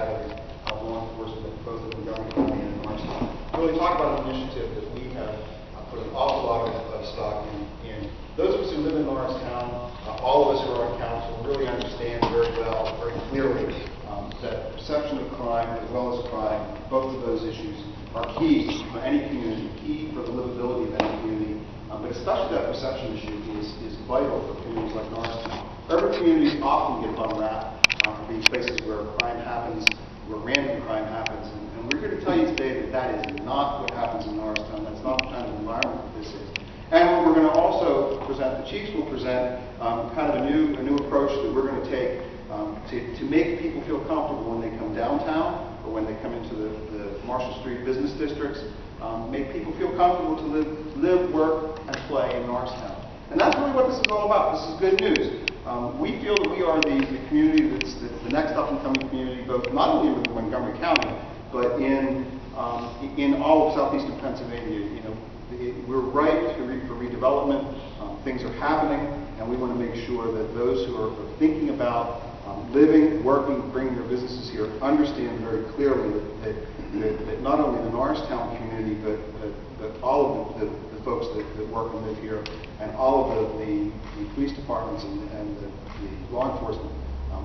gathering of law enforcement, both in Montgomery County and in Norristown. Really talk about an initiative that we have put an awful lot of stock in. Those of us who live in Norristown, all of us who are on council, really understand very well, very clearly, that perception of crime as well as crime, both of those issues are key for any community, key for the livability of any community, but especially that perception issue is vital for communities like Norristown. Urban communities often get bum rap for being places where crime happens, where random crime happens, and we're here to tell you today that that is not what happens in Norristown. That's not the kind of environment that this is. And we're going to also present, the chiefs will present kind of a new approach that we're going to take to make people feel comfortable when they come downtown or when they come into the Marshall Street business districts, make people feel comfortable to live, work, and play in Norristown. And that's really what this is all about. This is good news. We feel that we are the community that's the next up-and-coming community, both not only in Montgomery County, but in all of southeastern Pennsylvania. You know, we're ripe for redevelopment. Things are happening, and we want to make sure that those who are thinking about living, working, bringing their businesses here understand very clearly that not only the Norristown community, but all of the folks that work and live here, and all of the police departments and the law enforcement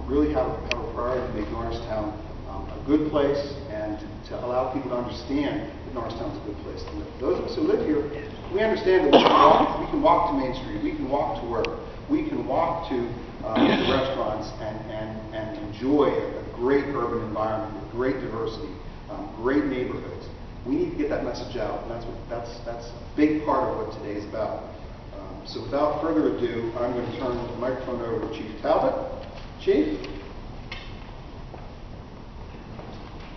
really have a priority to make Norristown a good place and to allow people to understand that Norristown is a good place to live. Those of us who live here, we understand that we can walk to Main Street, we can walk to work, we can walk to the restaurants and enjoy a great urban environment with great diversity, great neighborhoods. We need to get that message out, and that's a big part of what today is about. So without further ado, I'm going to turn the microphone over to Chief Talbot. Chief?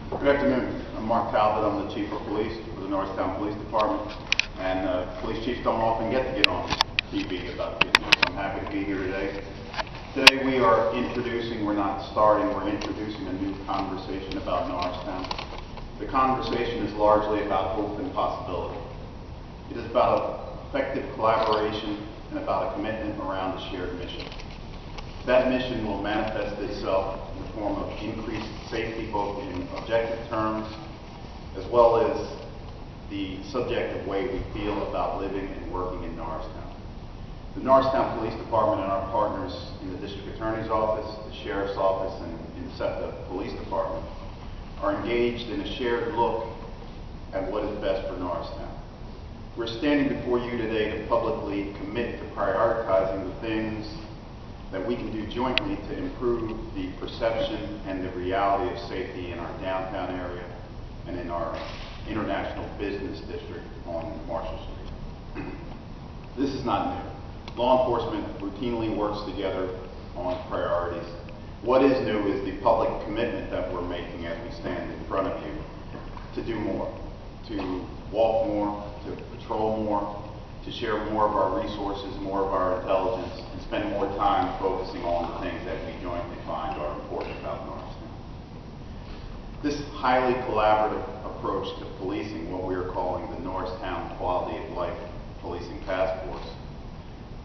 Good afternoon. I'm Mark Talbot. I'm the Chief of Police for the Norristown Police Department. And police chiefs don't often get to get on TV about these things. I'm happy to be here today. Today we are introducing, we're not starting, we're introducing a new conversation about Norristown. The conversation is largely about hope and possibility. It is about effective collaboration and about a commitment around a shared mission. That mission will manifest itself in the form of increased safety, both in objective terms, as well as the subjective way we feel about living and working in Norristown. The Norristown Police Department and our partners in the District Attorney's Office, the Sheriff's Office, and in the SEPTA Police Department are engaged in a shared look at what is best for Norristown. We're standing before you today to publicly commit to prioritizing the things that we can do jointly to improve the perception and the reality of safety in our downtown area and in our international business district on Marshall Street. This is not new. Law enforcement routinely works together on priorities. What is new is the public commitment that we're making as we stand in front of you to do more, to walk more, to patrol more, to share more of our resources, more of our intelligence, and spend more time focusing on the things that we jointly find are important about Norristown. This highly collaborative approach to policing, what we are calling the Norristown Quality of Life Policing Task Force,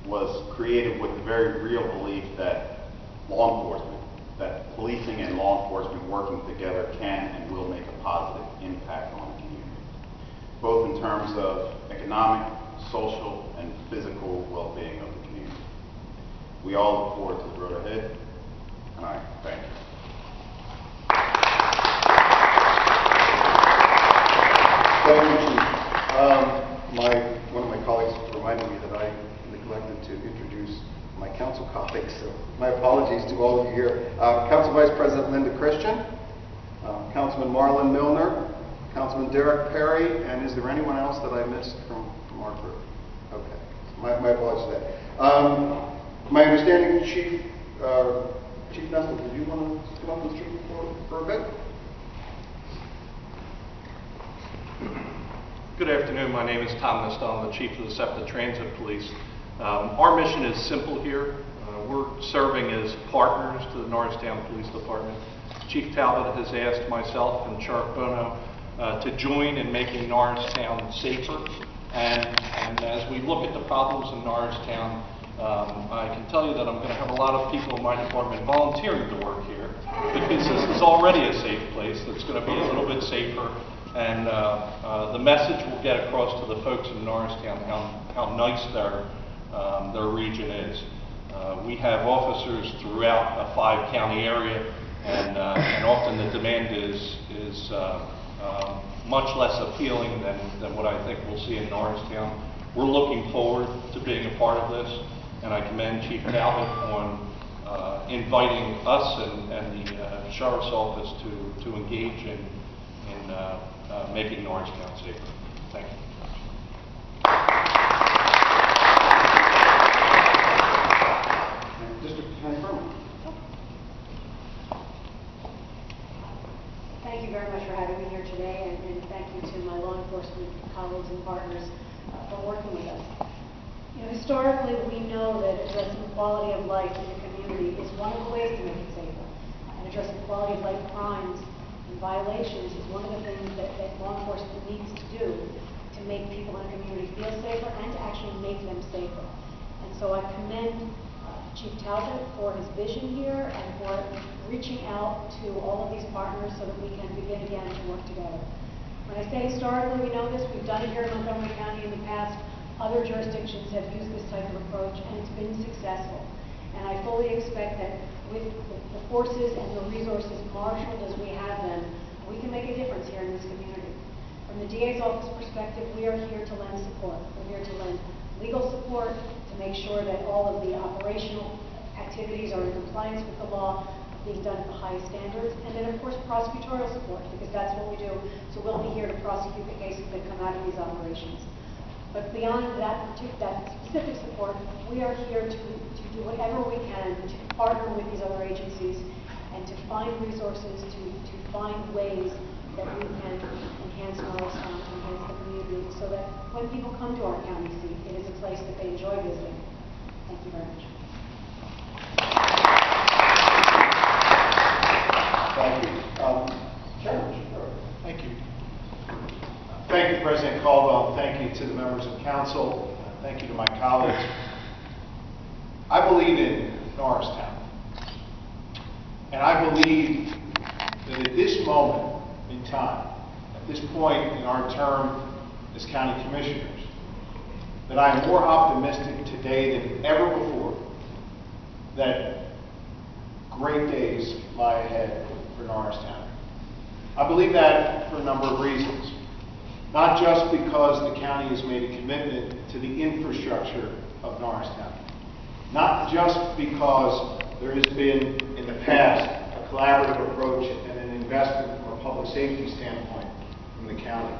was created with the very real belief that law enforcement, that policing and law enforcement working together can and will make a positive impact on the community, both in terms of economic, social, and physical well-being of the community. We all look forward to the road ahead, and I thank you. Thank you, Chief. One of my colleagues reminded me that I neglected to introduce my council colleagues, so my apologies to all of you here. Council Vice President Linda Christian, Councilman Marlon Milner, Councilman Derek Perry, and is there anyone else that I missed from our group? Okay, my apologies for that. My understanding, Chief Nestle, did you want to come up and speak for a bit? Good afternoon. My name is Tom Nestle. I'm the Chief of the SEPTA Transit Police. Our mission is simple here. We're serving as partners to the Norristown Police Department. Chief Talbot has asked myself and Sheriff Bono to join in making Norristown safer. And as we look at the problems in Norristown, I can tell you that I'm going to have a lot of people in my department volunteering to work here because this is already a safe place that's going to be a little bit safer, and the message will get across to the folks in Norristown how nice their region is. We have officers throughout a 5-county area, and often the demand is much less appealing than what I think we'll see in Norristown. We're looking forward to being a part of this, and I commend Chief Talbot on inviting us and the Sheriff's Office to engage in making Norristown safer. Thank you. District Attorney Furman. Thank you very much for having me here today, and thank you to my law enforcement colleagues and partners for working with us. You know, historically, we know that addressing quality of life in the community is one of the ways to make it safer. And addressing quality of life crimes and violations is one of the things that law enforcement needs to do to make people in a community feel safer and to actually make them safer. And so I commend Chief Talbot for his vision here and for reaching out to all of these partners so that we can begin again to work together. When I say historically we know this, we've done it here in Montgomery County in the past. Other jurisdictions have used this type of approach and it's been successful. And I fully expect that with the forces and the resources marshaled as we have them, we can make a difference here in this community. From the DA's office perspective, we are here to lend support. We're here to lend legal support, to make sure that all of the operational activities are in compliance with the law, being done at the highest standards, and then of course prosecutorial support, because that's what we do. So we'll be here to prosecute the cases that come out of these operations. But beyond that specific support, we are here to do whatever we can to partner with these other agencies and to find resources, to find ways that we can enhance Norristown, enhance the community, so that when people come to our county seat, it is a place that they enjoy visiting. Thank you very much. Thank you. Chairman, thank you. Thank you, President Caldwell. Thank you to the members of council. Thank you to my colleagues. I believe in Norristown. And I believe that at this moment in time, at this point in our term as county commissioners, that I am more optimistic today than ever before that great days lie ahead for Norristown. I believe that for a number of reasons. Not just because the county has made a commitment to the infrastructure of Norristown. Not just because there has been, in the past, a collaborative approach and an investment from a public safety standpoint from the county.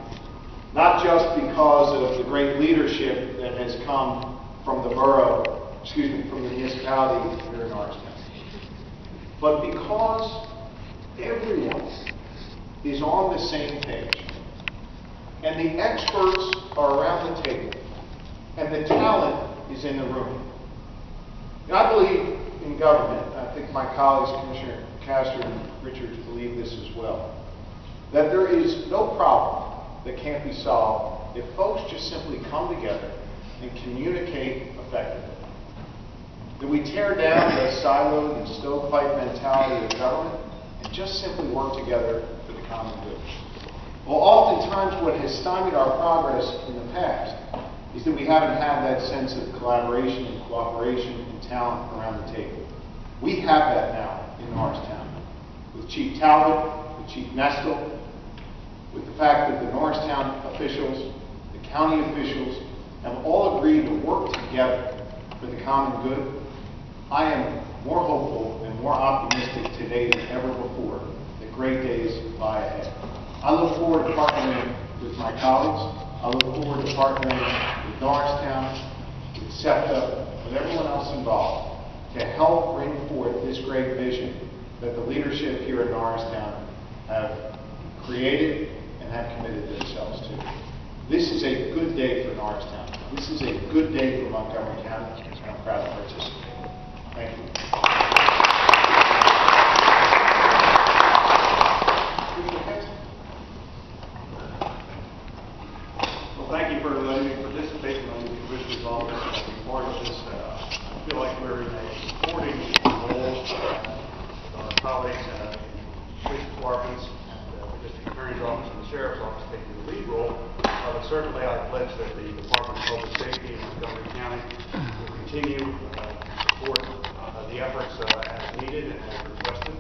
Not just because of the great leadership that has come from the from the municipality here in Norristown. But because everyone is on the same page, and the experts are around the table, and the talent is in the room. And I believe in government, and I think my colleagues, Commissioner Castor and Richards, believe this as well, that there is no problem that can't be solved if folks just simply come together and communicate effectively. That we tear down the siloed and stovepipe mentality of government and just simply work together for the common good. Well, oftentimes what has stymied our progress in the past is that we haven't had that sense of collaboration and cooperation and talent around the table. We have that now in Norristown. With Chief Talbot, with Chief Nestle, with the fact that the Norristown officials, the county officials, have all agreed to work together for the common good, I am more hopeful and more optimistic today than ever before that great days lie ahead. I look forward to partnering with my colleagues. I look forward to partnering with Norristown, with SEPTA, with everyone else involved to help bring forth this great vision that the leadership here in Norristown have created and have committed themselves to. This is a good day for Norristown. This is a good day for Montgomery County, and I'm proud to participate. Thank you. Well, thank you for letting me participate in the Commissioner's office and be part of this. I feel like we're in a supporting role with our colleagues in police departments and Attorney's Office and the Sheriff's Office taking the lead role. But certainly I pledge that the Department of Public Safety in Montgomery County will continue to support the efforts as needed and as requested.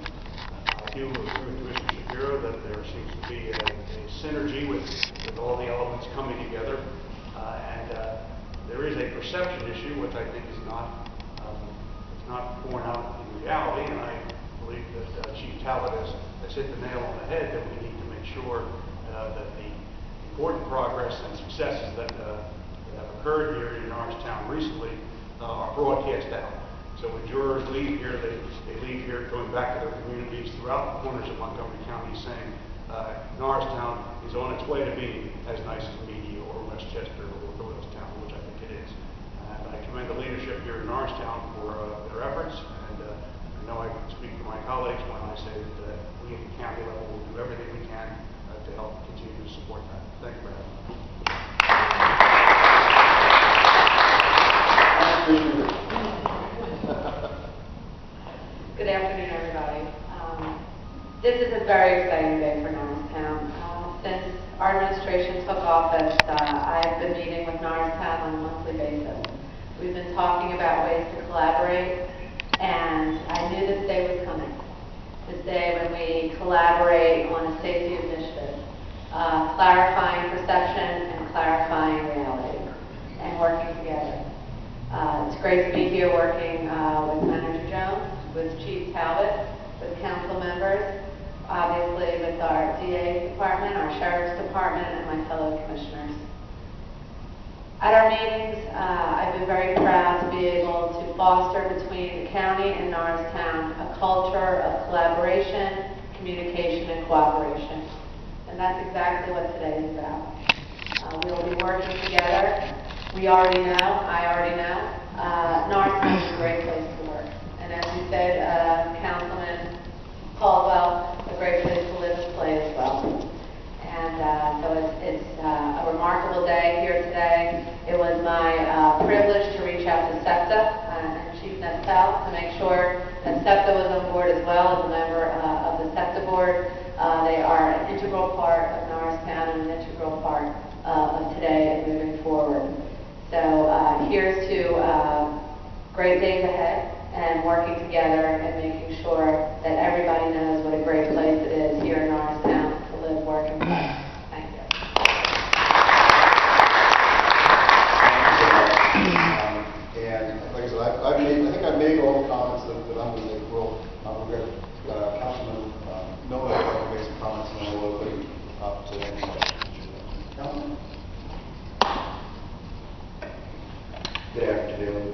I do agree with Commissioner Shapiro that there seems to be a synergy with all the elements coming together. There is a perception issue, which I think is not borne out in reality, and I believe that Chief Talbot has hit the nail on the head that we need to make sure that the important progress and successes that have occurred here in Norristown recently are broadcast out. So when jurors leave here, they leave here going back to their communities throughout the corners of Montgomery County saying Norristown is on its way to being as nice as Media or Westchester or Doylestown, which I think it is. And I commend the leadership here in Norristown for their efforts, and I know I speak for my colleagues when I say that we at the county level will do everything we can to help continue to support that. Thank you for having me. Good afternoon, everybody. This is a very exciting day for Norristown. Since our administration took office, I've been meeting with Norristown on a monthly basis. We've been talking about ways to collaborate, and I knew this day was coming. This day when we collaborate on a safety initiative, clarifying perception and clarifying reality, and working together. It's great to be here working with Manager Jones, with Chief Talbot, with council members, obviously with our DA's department, our Sheriff's Department, and my fellow commissioners. At our meetings, I've been very proud to be able to foster between the county and Norristown a culture of collaboration, communication, and cooperation. And that's exactly what today is about. We will be working together. We already know, I already know, Norristown is a great place to work. And as you said, Councilman Caldwell, a great place to live and play as well. And so it's a remarkable day here today. It was my privilege to reach out to SEPTA and Chief Nestel to make sure that SEPTA was on board as well as a member of the SEPTA board. They are an integral part of Norristown and an integral part of today and moving forward. So here's to great days ahead and working together and making sure that everybody knows what a great place it is here in Norristown to live, work, and play. Thank you. And like I said, I think I've made all the comments that I'm going to make. We've got Councilman Miller to make some comments, and then we'll open up to any questions. Councilman? Good afternoon.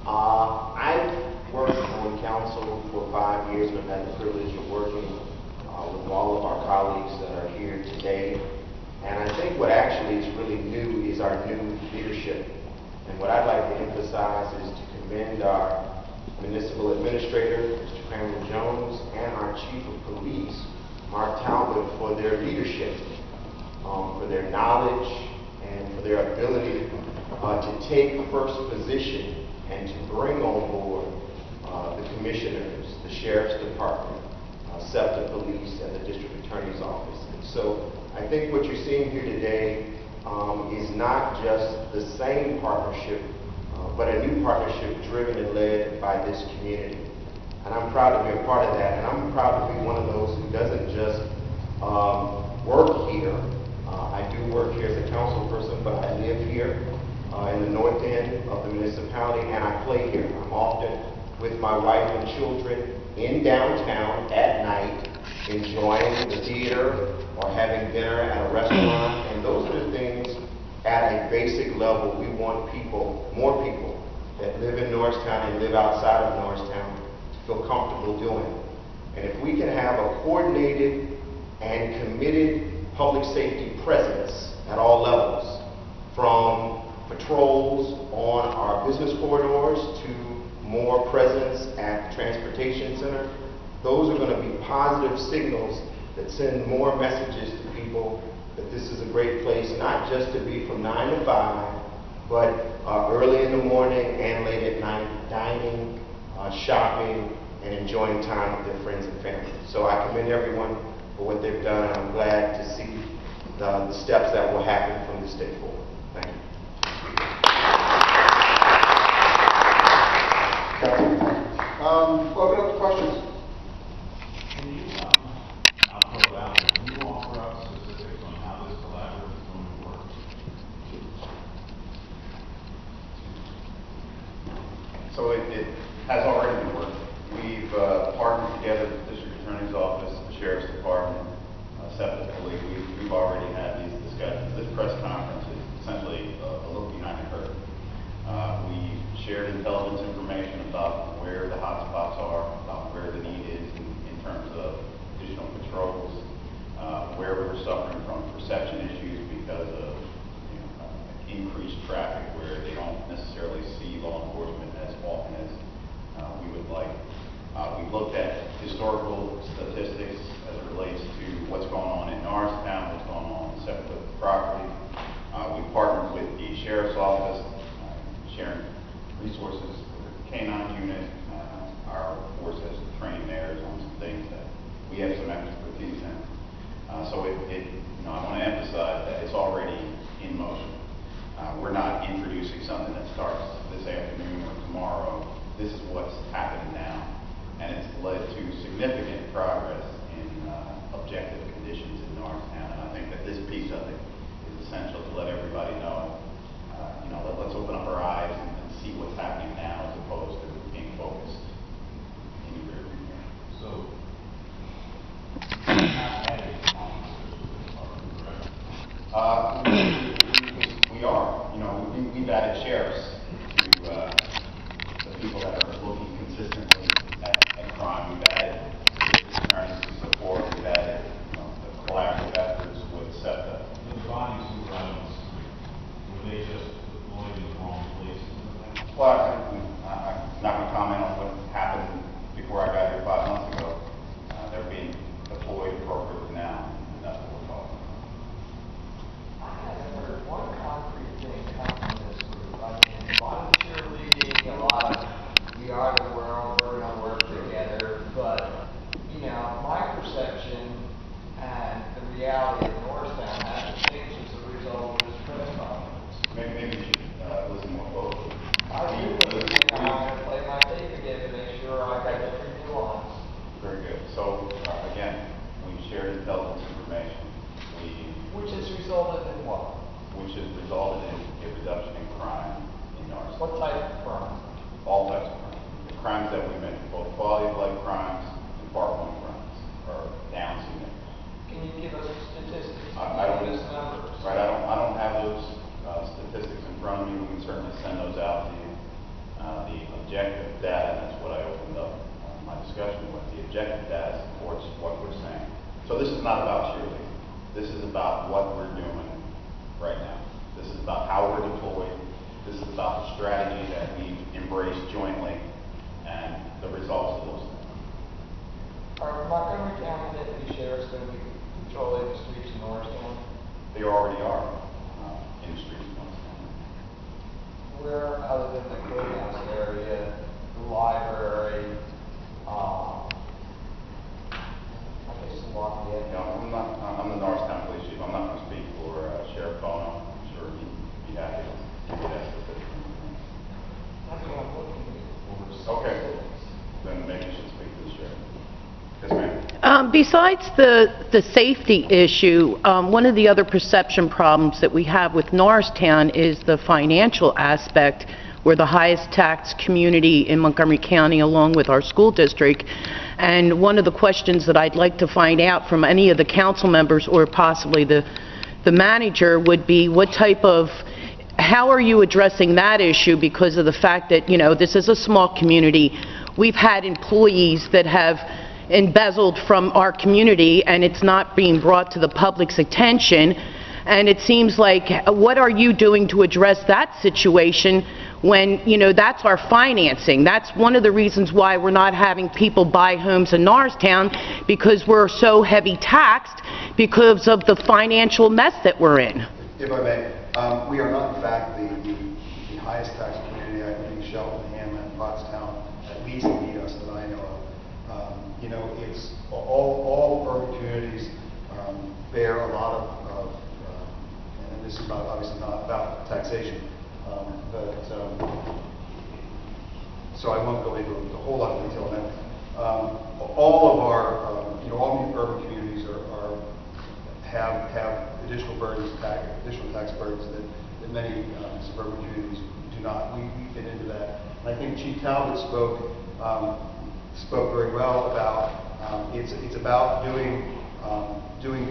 I've worked on council for 5 years, and I've had the privilege of working with all of our colleagues that are here today. And I think what actually is really new is our new leadership. And what I'd like to emphasize is to commend our municipal administrator, Mr. Kramer Jones, and our chief of police, Mark Talbot, for their leadership, for their knowledge, and for their ability to take first position and to bring on board the commissioners, the Sheriff's Department, SEPTA Police, and the District Attorney's Office. And so I think what you're seeing here today is not just the same partnership, but a new partnership driven and led by this community. And I'm proud to be a part of that, and I'm proud to be one of those who doesn't just work here. I do work here as a council person, but I live here in the north end of the municipality, and I play here. I'm often with my wife and children in downtown at night, enjoying the theater or having dinner at a restaurant, and those are the things at a basic level we want people, more people that live in Norristown and live outside of Norristown to feel comfortable doing. And if we can have a coordinated and committed public safety presence at all levels, from patrols on our business corridors to more presence at the transportation center, those are going to be positive signals that send more messages to people that this is a great place, not just to be from 9 to 5, but early in the morning and late at night, dining, shopping, and enjoying time with their friends and family. So I commend everyone for what they've done, and I'm glad to see the steps that will happen from this day forward. Thank you. Open up to questions. Can you, I'll throw it out there, can you offer up specifics on how this collaborative is going to work? So it has already been working. We've partnered together with the District Attorney's Office, the Sheriff's Department, SEPTA Police. We've already had these discussions. This press conference is essentially a look behind the curtain. We shared intelligence information about where the hotspots are, about where the need is in terms of additional patrols, where we're suffering from perception issues because of increased traffic where they don't necessarily see law enforcement as often as we would like. We've looked at historical statistics as it relates to what's going on in Norristown, what's going on in SEPTA property. We partnered with the Sheriff's Office, sharing resources with the K-9 unit. Our force has trained there on some things that we have some expertise in. So I want to emphasize that it's already in motion. We're not introducing something that starts this afternoon or tomorrow. This is what's happening now, and it's led to significant progress in objective conditions in Norristown. And I think that this piece of it is essential to let everybody know. Let's open up our eyes and see what's happening now as opposed to being focused in the rear view mirror. So, we are. We've added sheriffs to the people that are looking consistently at crime. We've added attorneys to support. We've added the collaborative efforts with SEPTA. The bodies who were out on the street, were they just deployed in the wrong places? Well, I'm not going to comment on what happened before I got here 5 months ago. They're being deployed appropriately now, and that's what we're talking about. I haven't heard one concrete thing come from this group. I mean, a lot of cheerleading, a lot of we are the world, we're going to work together. But, my perception and the reality of Norristown hasn't changed as a result of this press conference. Maybe you should listen more closely. I do believe I'm going to play my tape again to make sure I got every nuance. Very good. So, again, we shared intelligence information. Which has resulted in what? Which has resulted in a reduction in crime in Norristown. What type of crime? All types of crime. The crimes that we mentioned, both quality of life crimes and Part 1 crimes, are down significantly. Can you give us statistics? I don't give us numbers. Right. I don't have those statistics in front of me. We can certainly send those out to you. The objective data, and that's what I opened up my discussion with. The objective data supports what we're saying. So this is not about cheerleading. This is about what we're doing right now. This is about how we're deployed. This is about the strategy that we embrace jointly and the results of those things. Are Montgomery County deputy sheriffs going to be patrolling the streets in Norristown? They already are in the streets of Norristown. Where, other than the courthouse area, the library, I guess the Lafayette? I'm the Norristown Police Chief. I'm not going to speak for Sheriff Bono. I'm sure he'd be happy to give you that specific information. That's what I'm looking for. Okay. Then maybe you should speak to the sheriff. Yes, ma'am. Besides the safety issue, one of the other perception problems that we have with Norristown is the financial aspect. We're the highest taxed community in Montgomery County along with our school district. And one of the questions that I'd like to find out from any of the council members or possibly the manager would be how are you addressing that issue because of the fact that, this is a small community. We've had employees that have embezzled from our community and it's not being brought to the public's attention. And it seems like, what are you doing to address that situation when, that's our financing? That's one of the reasons why we're not having people buy homes in Norristown, because we're so heavy taxed because of the financial mess that we're in. If I may, we are not in fact the highest tax community. I think Shelton, Hammond, Pottstown at least beat us that I know of. It's all urban communities bear a lot of and this is not obviously not about taxation, so I won't go into a whole lot of detail on that. All of our, all the urban communities have additional burdens, additional tax burdens that many suburban communities do not. We fit into that. And I think Chief Talbot spoke very well about it's about doing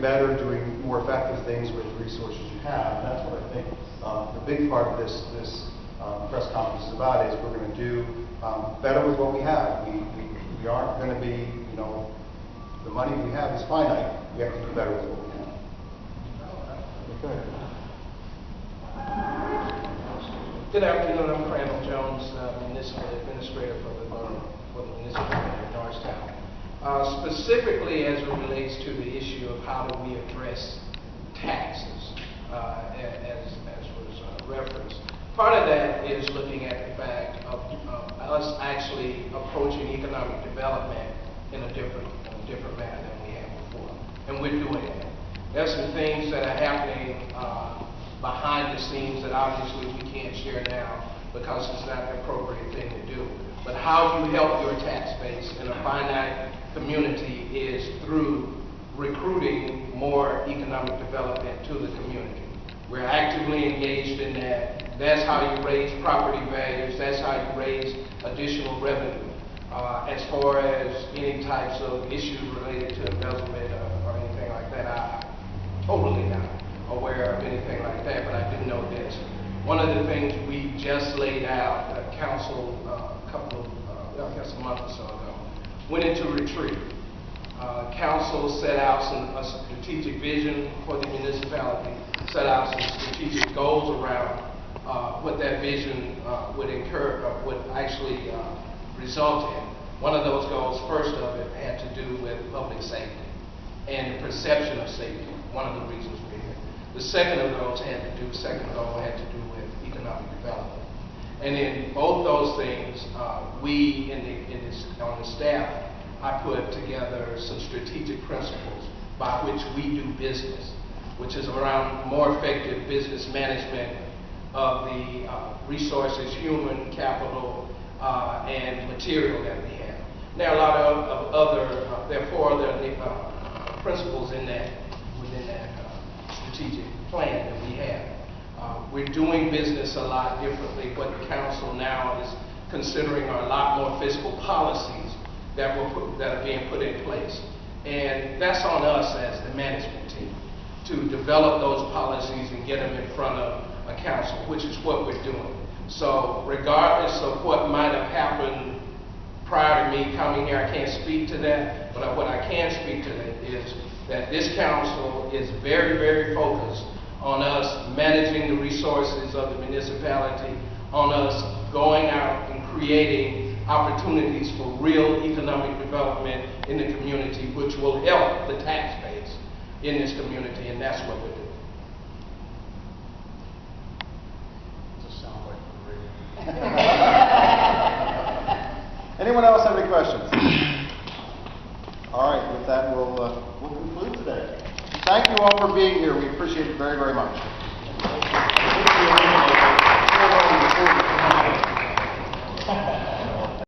better, doing more effective things with the resources you have. And that's what I think the big part of this press conference is about, is we're going to do better with what we have. We aren't going to be, the money we have is finite. We have to do better with what we have. Okay. Good afternoon. I'm Crandall Jones, Municipal Administrator for the municipality of Norristown. Specifically as it relates to the issue of how do we address taxes, as was referenced. Part of that is looking at the fact of us actually approaching economic development in a different manner than we have before, and we're doing that. There's some things that are happening behind the scenes that obviously we can't share now because it's not the appropriate thing to do. But how you help your tax base in a finite community is through recruiting more economic development to the community. We're actively engaged in that. That's how you raise property values. That's how you raise additional revenue. As far as any types of issues related to embezzlement or anything like that, I'm totally not aware of anything like that, but I do know this. One of the things we just laid out at council I guess a month or so ago, went into retreat. Council set out a strategic vision for the municipality, set out some strategic goals around what that vision would actually result in. One of those goals, first of it, had to do with public safety and the perception of safety, one of the reasons we're here. The second goal had to do with economic development. And in both those things, we on the staff, I put together some strategic principles by which we do business, which is around more effective business management of the resources, human capital, and material that we have. There are a lot of other, there are 4 other principles within that strategic plan that we have. We're doing business a lot differently. What the council now is considering are a lot more fiscal policies that are being put in place. And that's on us as the management team to develop those policies and get them in front of a council, which is what we're doing. So regardless of what might have happened prior to me coming here, I can't speak to that, but what I can speak to that is that this council is very, very focused on us managing the resources of the municipality, on us going out and creating opportunities for real economic development in the community, which will help the tax base in this community, and that's what we're doing. Just sounds like we're ready. Anyone else have any questions? All right, with that, we'll conclude today. Thank you all for being here. We appreciate it very, very much.